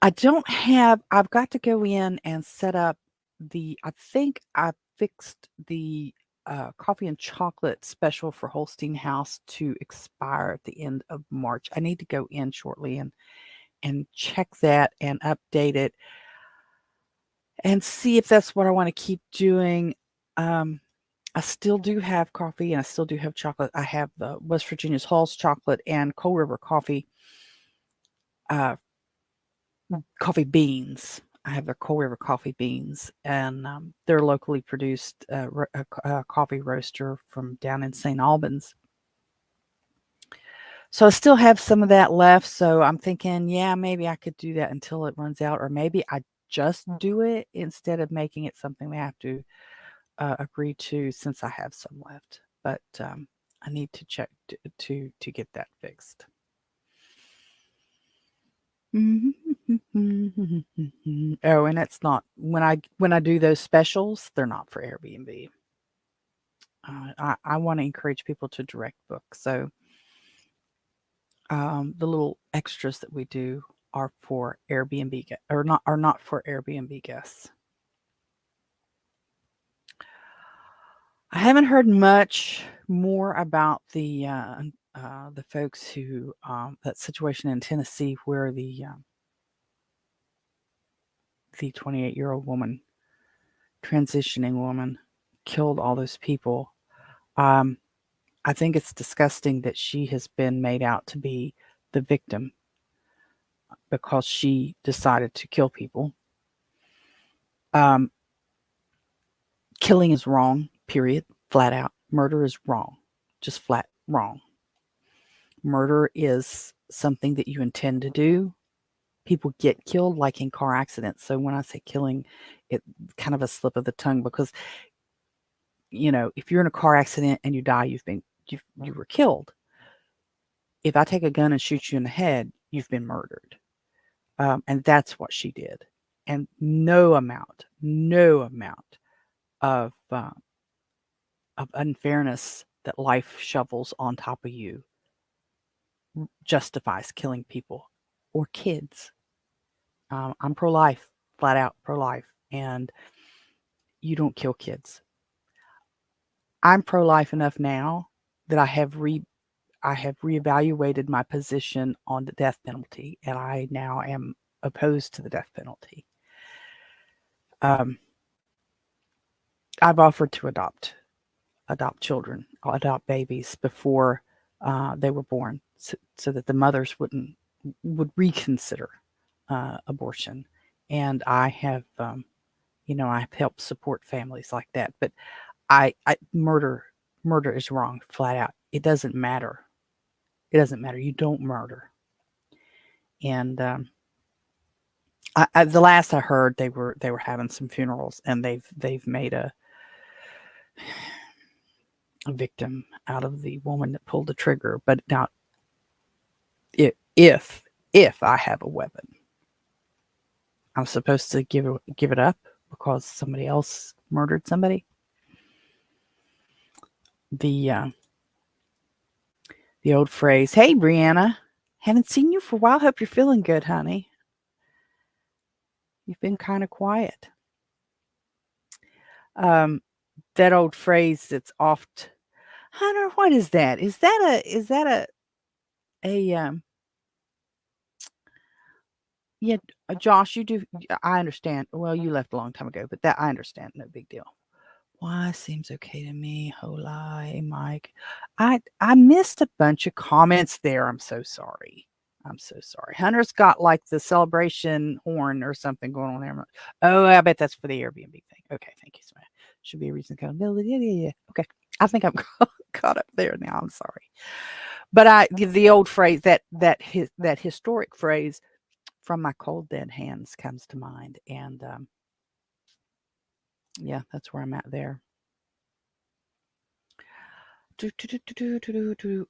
A: I've got to go in and set up I think I fixed the coffee and chocolate special for Holstein House to expire at the end of March. I need to go in shortly and check that and update it and see if that's what I want to keep doing. I still do have coffee and I still do have chocolate. I have the West Virginia's Halls chocolate and Coal River coffee beans. I have their Coal River coffee beans, and they're locally produced coffee roaster from down in St. Albans. So I still have some of that left. So I'm thinking, yeah, maybe I could do that until it runs out, or maybe I just do it instead of making it something they have to agree to, since I have some left. But I need to check to get that fixed. Oh, and it's not when I do those specials, they're not for Airbnb. I want to encourage people to direct book. So the little extras that we do are for Airbnb are not for Airbnb guests. I haven't heard much more about the folks who that situation in Tennessee where the 28-year-old woman, transitioning woman, killed all those people. Um, I think it's disgusting that she has been made out to be the victim because she decided to kill people. Um, Killing is wrong, period, flat out. Murder is wrong, just flat wrong. Murder is something that you intend to do. People get killed like in car accidents. So when I say killing, it kind of a slip of the tongue because if you're in a car accident and you die, you were killed. If I take a gun and shoot you in the head, you've been murdered. And that's what she did. And no amount of unfairness that life shovels on top of you justifies killing people or kids. I'm pro-life, flat out pro-life, and you don't kill kids. I'm pro-life enough now that I have reevaluated my position on the death penalty, and I now am opposed to the death penalty. I've offered to adopt children, adopt babies before they were born, so that the mothers would reconsider abortion. And I have, I've helped support families like that. But murder is wrong, flat out. It doesn't matter. It doesn't matter. You don't murder. And the last I heard, they were having some funerals, and they've made a victim out of the woman that pulled the trigger. But now, if I have a weapon, I'm supposed to give it up because somebody else murdered somebody. The old phrase, "Hey, Brianna, haven't seen you for a while. Hope you're feeling good, honey. You've been kind of quiet." That old phrase that's oft, Hunter, what is that? Is that a yeah, Josh, you do, I understand. Well, you left a long time ago, but that I understand. No big deal. Why seems okay to me. Hola, hey, Mike. I missed a bunch of comments there. I'm so sorry. I'm so sorry. Hunter's got like the celebration horn or something going on there. Oh, I bet that's for the Airbnb thing. Okay, thank you so much. Should be a reason to go. Yeah. Okay, I think I'm caught up there now. I'm sorry, but the old phrase that historic phrase from my cold dead hands comes to mind, and yeah, that's where I'm at there.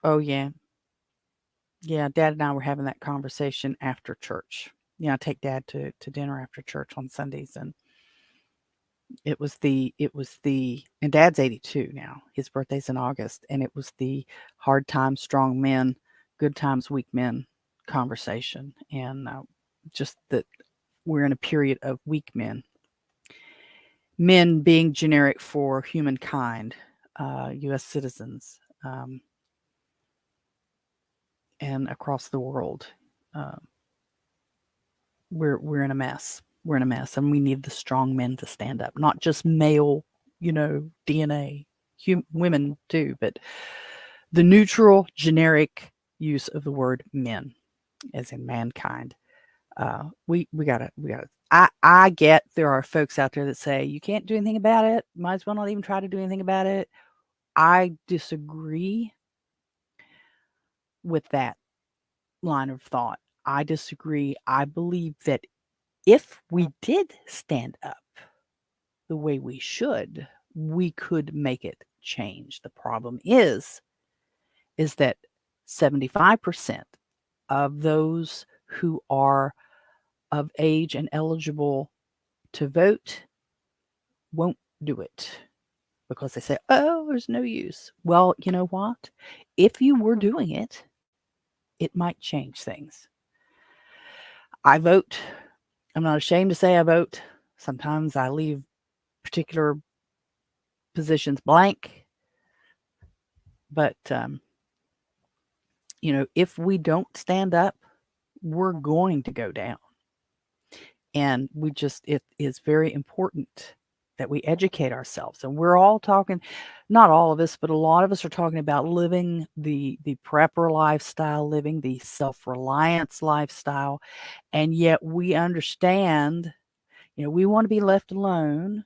A: Oh yeah. Yeah, Dad and I were having that conversation after church. I take Dad to dinner after church on Sundays, and and Dad's 82 now. His birthday's in August, and it was the hard times, strong men, good times, weak men conversation, and just that we're in a period of weak men. Men being generic for humankind, U.S. citizens, and across the world. Uh, we're in a mess. We're in a mess, and we need the strong men to stand up, not just male, DNA, women too, but the neutral, generic use of the word men, as in mankind. We gotta. I get there are folks out there that say you can't do anything about it. Might as well not even try to do anything about it. I disagree. with that line of thought. I disagree. I believe that if we did stand up the way we should, we could make it change. The problem is that 75% of those who are of age and eligible to vote won't do it because they say, oh, there's no use. Well, you know what? If you were doing it, it might change things. I vote. I'm not ashamed to say I vote. Sometimes I leave particular positions blank. But, if we don't stand up, we're going to go down. And it is very important that we educate ourselves. And we're all talking, not all of us, but a lot of us are talking about living the prepper lifestyle, living the self-reliance lifestyle. And yet we understand, we want to be left alone.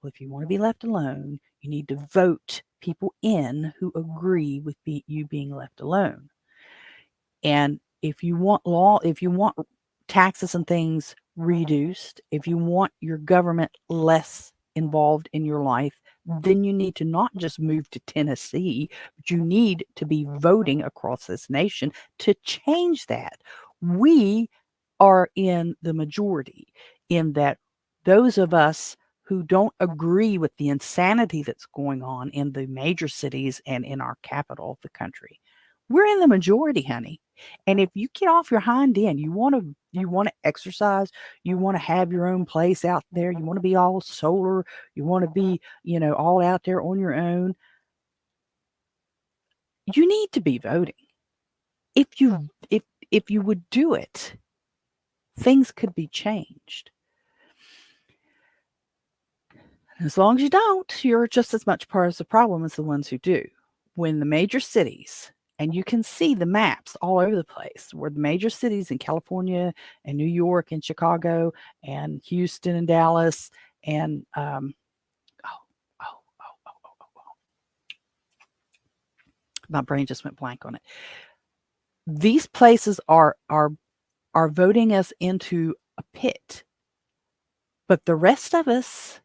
A: Well, if you want to be left alone, you need to vote people in who agree with you being left alone. And if you want taxes and things reduced, if you want your government less involved in your life, then you need to not just move to Tennessee, but you need to be voting across this nation to change that. We are in the majority in that those of us who don't agree with the insanity that's going on in the major cities and in our capital of the country. We're in the majority, honey. And if you get off your hind end, you want to exercise, you want to have your own place out there, you want to be all solar, you want to be, all out there on your own, you need to be voting. If you would do it, things could be changed. As long as you don't, you're just as much part of the problem as the ones who do. When the major cities, and you can see the maps all over the place, where the major cities in California and New York and Chicago and Houston and Dallas and my brain just went blank on it. These places are voting us into a pit, but the rest of us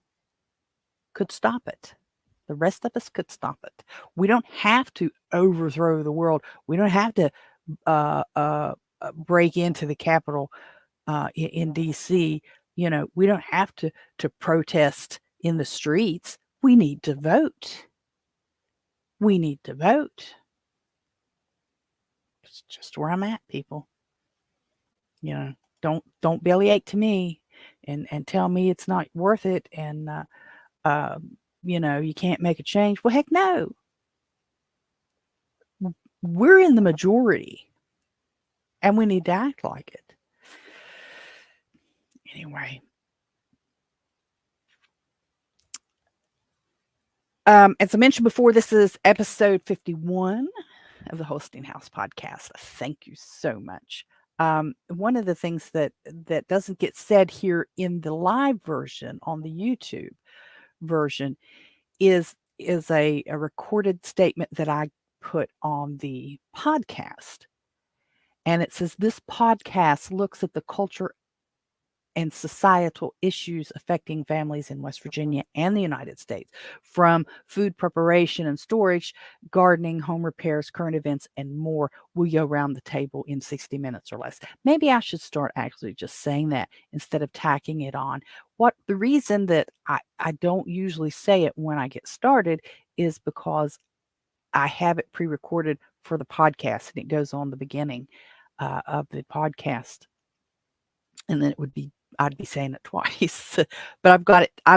A: could stop it. The rest of us could stop it. We don't have to overthrow the world. We don't have to break into the Capitol in D.C. We don't have to protest in the streets. We need to vote. We need to vote. It's just where I'm at, people. Don't bellyache to me and tell me it's not worth it and you can't make a change. Well, heck no. We're in the majority and we need to act like it. Anyway. As I mentioned before, this is episode 51 of the Holstein House podcast. Thank you so much. One of the things that doesn't get said here in the live version on the YouTube version is a recorded statement that I put on the podcast. And it says, this podcast looks at the culture and societal issues affecting families in West Virginia and the United States, from food preparation and storage, gardening, home repairs, current events, and more. We go around the table in 60 minutes or less. Maybe I should start actually just saying that instead of tacking it on. The reason that I don't usually say it when I get started is because I have it pre-recorded for the podcast, and it goes on the beginning of the podcast. And then I'd be saying it twice, but I've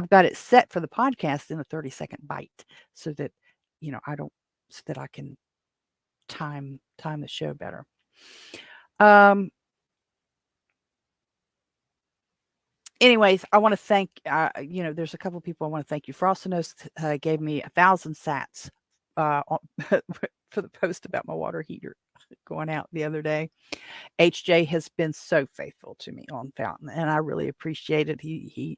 A: got it set for the podcast in a 30-second bite so that, so that I can time the show better. Anyways, I want to thank, there's a couple of people I want to thank you. Frostinos gave me 1,000 sats for the post about my water heater going out the other day. HJ has been so faithful to me on Fountain, and I really appreciate it. He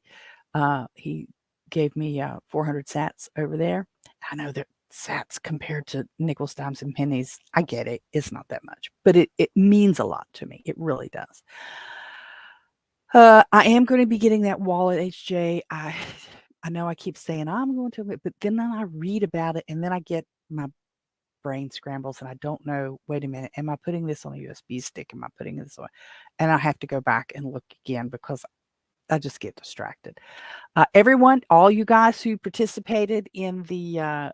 A: gave me 400 sats over there. I know that sats compared to nickels, dimes, and pennies. I get it. It's not that much, but it means a lot to me. It really does. I am going to be getting that wallet, HJ. I know I keep saying I'm going to, but then I read about it and then I get my brain scrambles and I don't know, wait a minute, am I putting this on a USB stick? Am I putting this on? And I have to go back and look again because I just get distracted. Everyone, all you guys who participated in the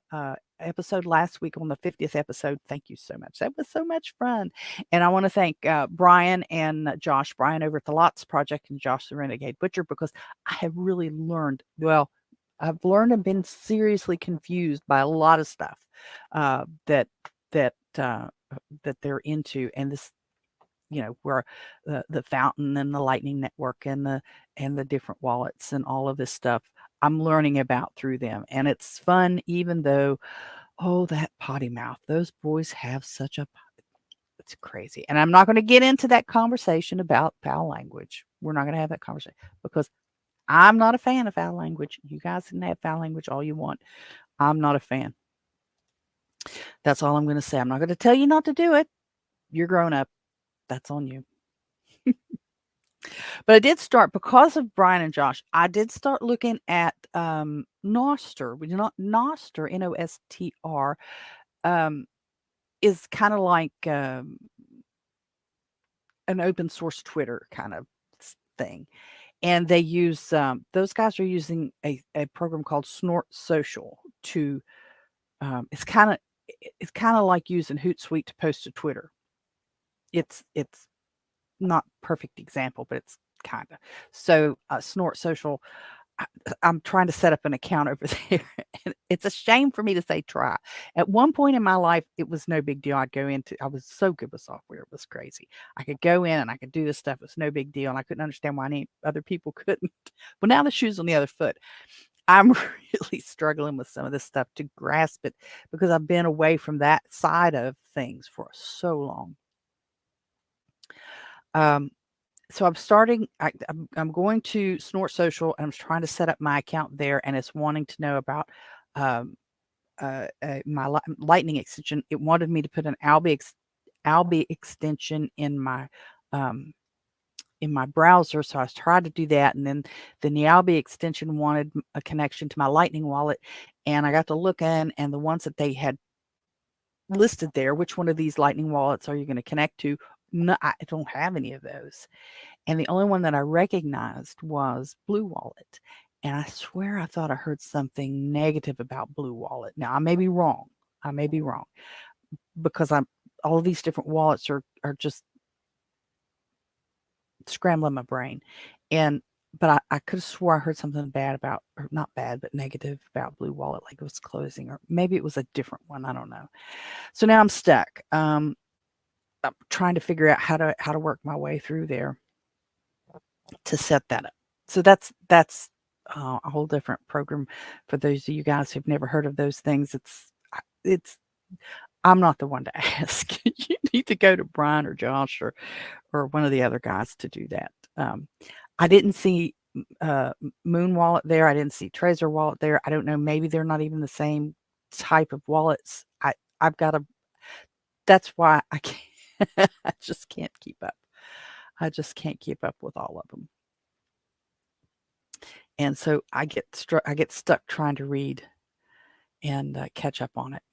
A: episode last week on the 50th episode, thank you so much. That was so much fun. And I want to thank Brian and Josh, Brian over at the Lots Project and Josh the Renegade Butcher, because I have really learned, well, I've learned and been seriously confused by a lot of stuff that they're into. And this, where the Fountain and the Lightning Network and the different wallets and all of this stuff I'm learning about through them. And it's fun, even though, oh, that potty mouth, those boys have it's crazy. And I'm not going to get into that conversation about foul language. We're not going to have that conversation because I'm not a fan of foul language. You guys can have foul language all you want. I'm not a fan. That's all I'm going to say. I'm not going to tell you not to do it. You're grown up. That's on you. But I did start, because of Brian and Josh, I did start looking at Nostr. Nostr, Nostr, is kind of like an open source Twitter kind of thing. And they use, those guys are using a program called Snort Social to, it's kind of like using Hootsuite to post to Twitter. It's not perfect example, but it's kind of. So Snort Social, I'm trying to set up an account over there. And it's a shame for me to say try. At one point in my life, it was no big deal. I was so good with software. It was crazy. I could go in and I could do this stuff. It was no big deal. And I couldn't understand why any other people couldn't. But now the shoe's on the other foot. I'm really struggling with some of this stuff to grasp it because I've been away from that side of things for so long. So I'm going to Snort Social and I'm trying to set up my account there, and it's wanting to know about my Lightning extension. It wanted me to put an Alby extension in my browser. So I tried to do that. And then the Alby extension wanted a connection to my Lightning wallet. And I got to look in, and the ones that they had listed there, which one of these Lightning wallets are you going to connect to? No, I don't have any of those. And the only one that I recognized was Blue Wallet. And I swear I thought I heard something negative about Blue Wallet. Now, I may be wrong. Because all of these different wallets are just scrambling my brain. But I could have swore I heard something bad about, or not bad, but negative about Blue Wallet, like it was closing, or maybe it was a different one. I don't know. So now I'm stuck. I'm trying to figure out how to work my way through there to set that up. So that's a whole different program for those of you guys who've never heard of those things. It's I'm not the one to ask. You need to go to Brian or Josh or one of the other guys to do that. I didn't see Moon Wallet there. I didn't see Trezor Wallet there. I don't know. Maybe they're not even the same type of wallets. I've got to. That's why I can't. I just can't keep up. I just can't keep up with all of them. And so I get stuck trying to read and catch up on it.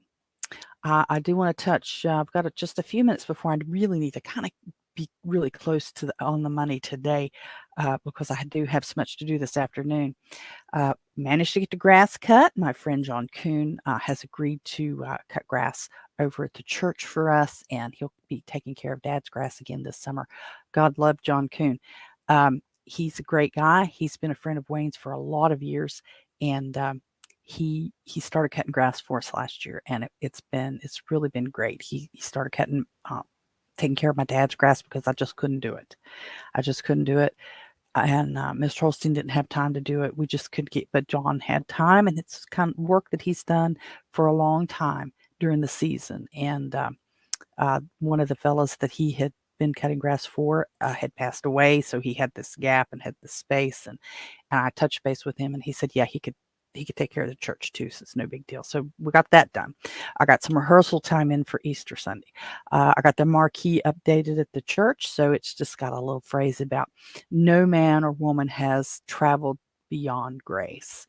A: I do want to touch. I've got just a few minutes before I really need to kind of be really close to on the money today, because I do have so much to do this afternoon. Managed to get the grass cut. My friend John Kuhn has agreed to cut grass over at the church for us, and he'll be taking care of Dad's grass again this summer. God love John Kuhn. He's a great guy. He's been a friend of Wayne's for a lot of years, and he started cutting grass for us last year, and it's really been great. He started taking care of my dad's grass because I just couldn't do it. And Mr. Holstein didn't have time to do it. We just couldn't but John had time, and it's kind of work that he's done for a long time during the season. And one of the fellows that he had been cutting grass for had passed away, so he had this gap and had this space. And I touched base with him, and he said, yeah, he could he could take care of the church too, so it's no big deal. So we got that done. I got some rehearsal time in for Easter Sunday. I got the marquee updated at the church, so it's just got a little phrase about no man or woman has traveled beyond grace,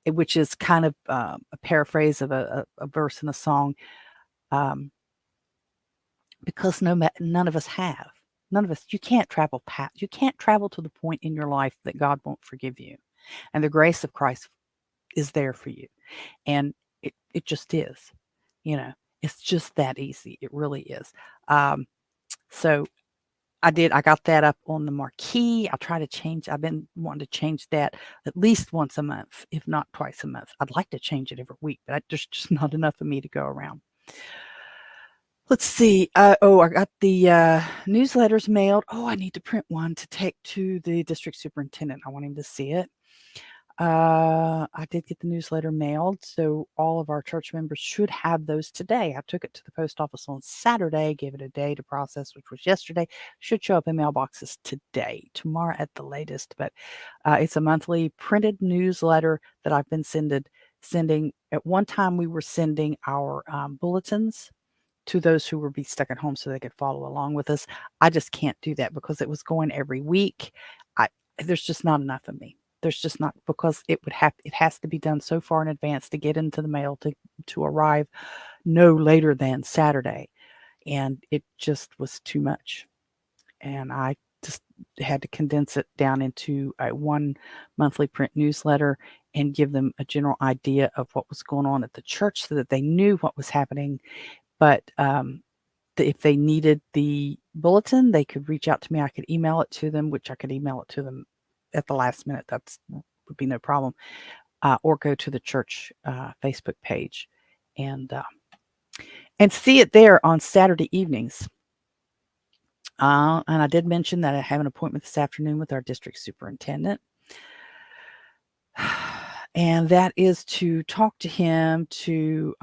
A: which is kind of a paraphrase of a verse in a song, um, because none of us have. None of us. You can't travel past. You can't travel to the point in your life that God won't forgive you, and the grace of Christ is there for you. And it just is. You know, it's just that easy. It really is. Um, so I got that up on the marquee. I'll try to change. I've been wanting to change that at least once a month, if not twice a month. I'd like to change it every week, but there's just not enough of me to go around. Let's see. I got the newsletters mailed. Oh, I need to print one to take to the district superintendent. I want him to see it. I did get the newsletter mailed, so all of our church members should have those today. I took it to the post office on Saturday, gave it a day to process, which was yesterday. Should show up in mailboxes today, tomorrow at the latest. But it's a monthly printed newsletter that I've been sending. At one time, we were sending our bulletins to those who would be stuck at home so they could follow along with us. I just can't do that because it was going every week. There's just not enough of me. There's just not, because it has to be done so far in advance to get into the mail to arrive no later than Saturday. And it just was too much. And I just had to condense it down into a one monthly print newsletter and give them a general idea of what was going on at the church so that they knew what was happening. But if they needed the bulletin, they could reach out to me. I could email it to them, which I could email it to them at the last minute. That would be no problem. Or go to the church Facebook page and see it there on Saturday evenings. And I did mention that I have an appointment this afternoon with our district superintendent. And that is to talk to him to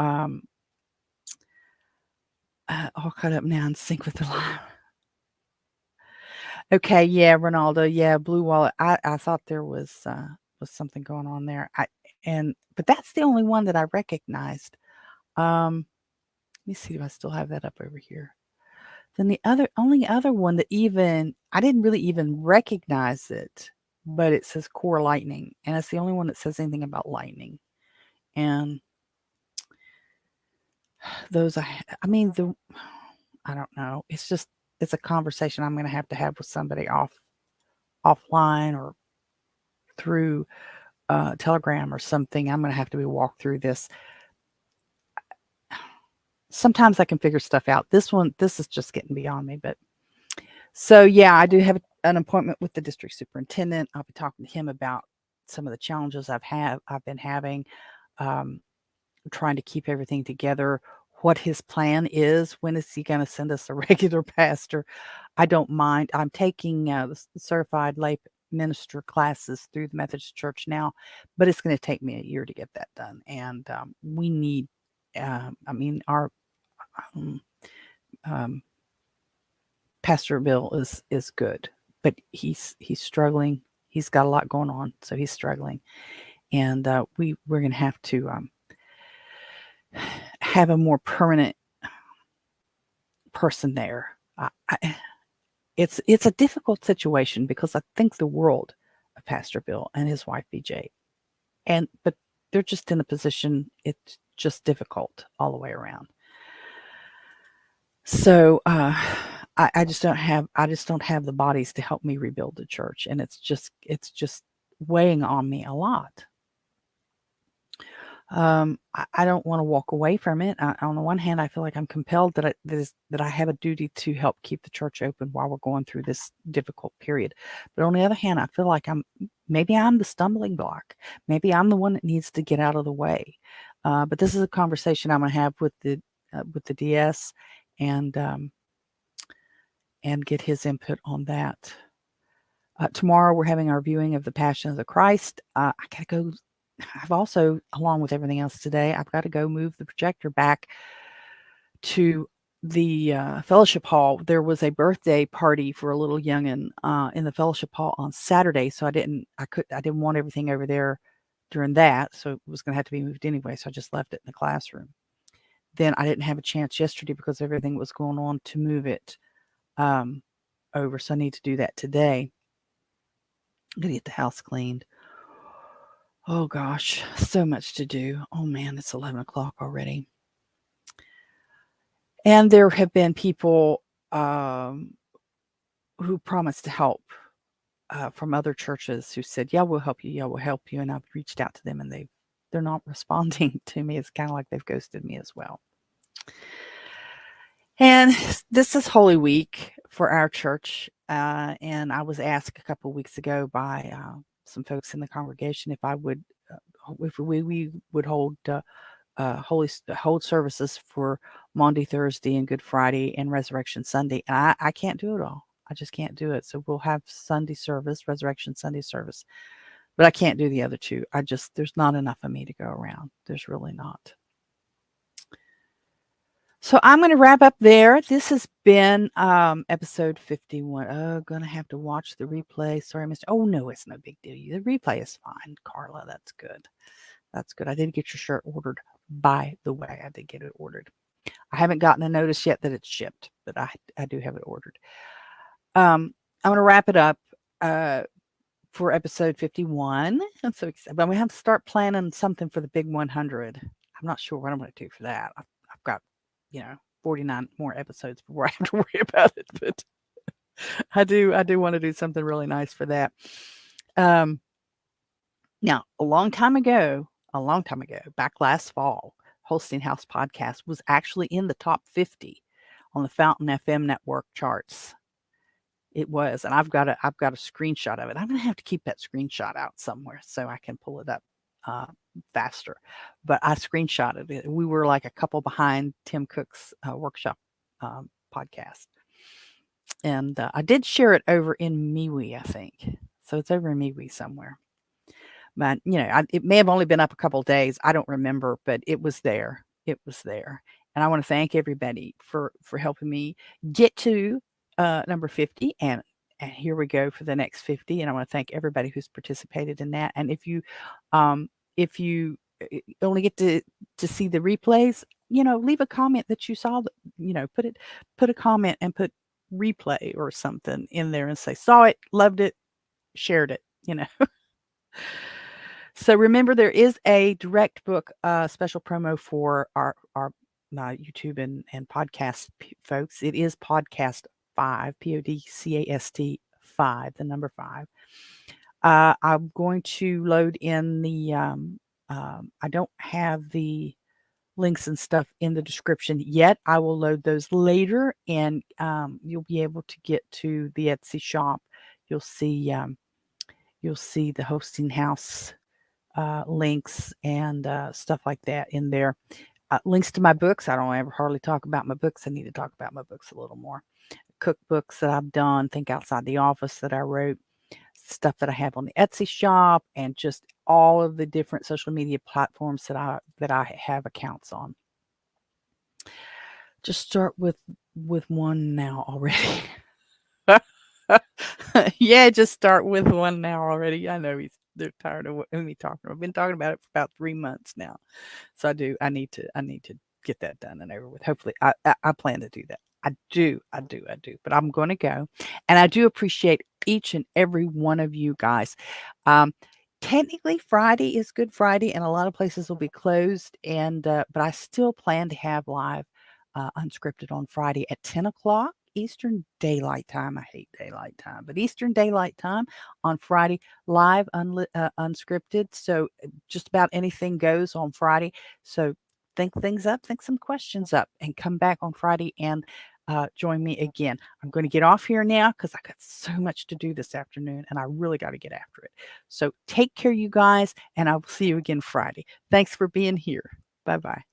A: all caught up now in sync with the live. Okay, yeah, Ronaldo, yeah, Blue Wallet. I thought there was something going on there. But that's the only one that I recognized. Let me see, do I still have that up over here? Then the only other one that I didn't really even recognize it, but it says Core Lightning, and it's the only one that says anything about lightning. And those, I don't know. It's a conversation I'm going to have with somebody offline or through Telegram or something. I'm going to have to walk through this. Sometimes I can figure stuff out. This is just getting beyond me. But so yeah, I do have an appointment with the district superintendent. I'll be talking to him about some of the challenges I've been having, trying to keep everything together. What his plan is. When is he going to send us a regular pastor? I don't mind. I'm taking the certified lay minister classes through the Methodist Church now, but it's going to take me a year to get that done. And we need, our Pastor Bill is good, but he's struggling. He's got a lot going on, so he's struggling. And we're going to have to have a more permanent person there. It's a difficult situation because I think the world of Pastor Bill and his wife BJ, but they're just in a position. It's just difficult all the way around. So I just don't have the bodies to help me rebuild the church, and it's just weighing on me a lot. I don't want to walk away from it. On the one hand, I feel like I'm compelled that I have a duty to help keep the church open while we're going through this difficult period. But on the other hand, I feel like maybe I'm the stumbling block. Maybe I'm the one that needs to get out of the way. But this is a conversation I'm going to have with the DS and get his input on that. Tomorrow we're having our viewing of the Passion of the Christ. I gotta go. I've also, along with everything else today, I've got to go move the projector back to the fellowship hall. There was a birthday party for a little youngin in the fellowship hall on Saturday, so I didn't want everything over there during that, so it was going to have to be moved anyway. So I just left it in the classroom. Then I didn't have a chance yesterday because everything was going on to move it over. So I need to do that today. I'm going to get the house cleaned. Oh gosh, so much to do. Oh man, it's 11 o'clock already. And there have been people who promised to help from other churches who said, yeah, we'll help you. Yeah, we'll help you. And I've reached out to them and they're not responding to me. It's kind of like they've ghosted me as well. And this is Holy Week for our church. And I was asked a couple of weeks ago by some folks in the congregation if we would hold hold services for Maundy Thursday and Good Friday and Resurrection Sunday. And I can't do it all. I just can't do it. So we'll have Sunday service, Resurrection Sunday service, but I can't do the other two. There's not enough of me to go around. There's really not. So I'm going to wrap up there. This has been episode 51. Oh, going to have to watch the replay. Sorry, Mr. Oh, no, it's no big deal. The replay is fine, Carla. That's good. That's good. I did get your shirt ordered, by the way. I did get it ordered. I haven't gotten a notice yet that it's shipped, but I do have it ordered. I'm going to wrap it up for episode 51. I'm so excited. But we have to start planning something for the big 100. I'm not sure what I'm going to do for that. I've got 49 more episodes before I have to worry about it, but I do want to do something really nice for that. Now, a long time ago, back last fall, Holstein House Podcast was actually in the top 50 on the Fountain FM network charts. It was, and I've got a screenshot of it. I'm going to have to keep that screenshot out somewhere so I can pull it up faster. But I screenshotted it. We were like a couple behind Tim Cook's workshop podcast. And I did share it over in MeWe, I think. So it's over in MeWe somewhere. But, it may have only been up a couple of days. I don't remember, but it was there. It was there. And I want to thank everybody for helping me get to number 50. And here we go for the next 50. And I want to thank everybody who's participated in that. And if you only get to see the replays, leave a comment that you saw, put a comment and put replay or something in there and say, saw it, loved it, shared it, So remember, there is a direct book special promo for our YouTube and podcast folks. It is podcast 5, PODCAST 5, the number 5. I'm going to load in the I don't have the links and stuff in the description yet. I will load those later, and you'll be able to get to the Etsy shop. You'll see the Hosting House links and stuff like that in there. Links to my books. I don't ever hardly talk about my books. I need to talk about my books a little more. Cookbooks that I've done, Think Outside the Office that I wrote, stuff that I have on the Etsy shop, and just all of the different social media platforms that I have accounts on. Just start with one now already. Yeah, just start with one now already. I know they're tired of me talking. I've been talking about it for about 3 months now. So I need to get that done and over with. Hopefully I plan to do that. I do. But I'm going to go. And I do appreciate each and every one of you guys. Technically Friday is Good Friday and a lot of places will be closed. And, but I still plan to have live unscripted on Friday at 10 o'clock Eastern Daylight Time. I hate daylight time, but Eastern Daylight Time on Friday, live unscripted. So just about anything goes on Friday. So think things up, think some questions up, and come back on Friday and join me again. I'm going to get off here now because I got so much to do this afternoon and I really got to get after it. So take care, you guys, and I will see you again Friday. Thanks for being here. Bye-bye.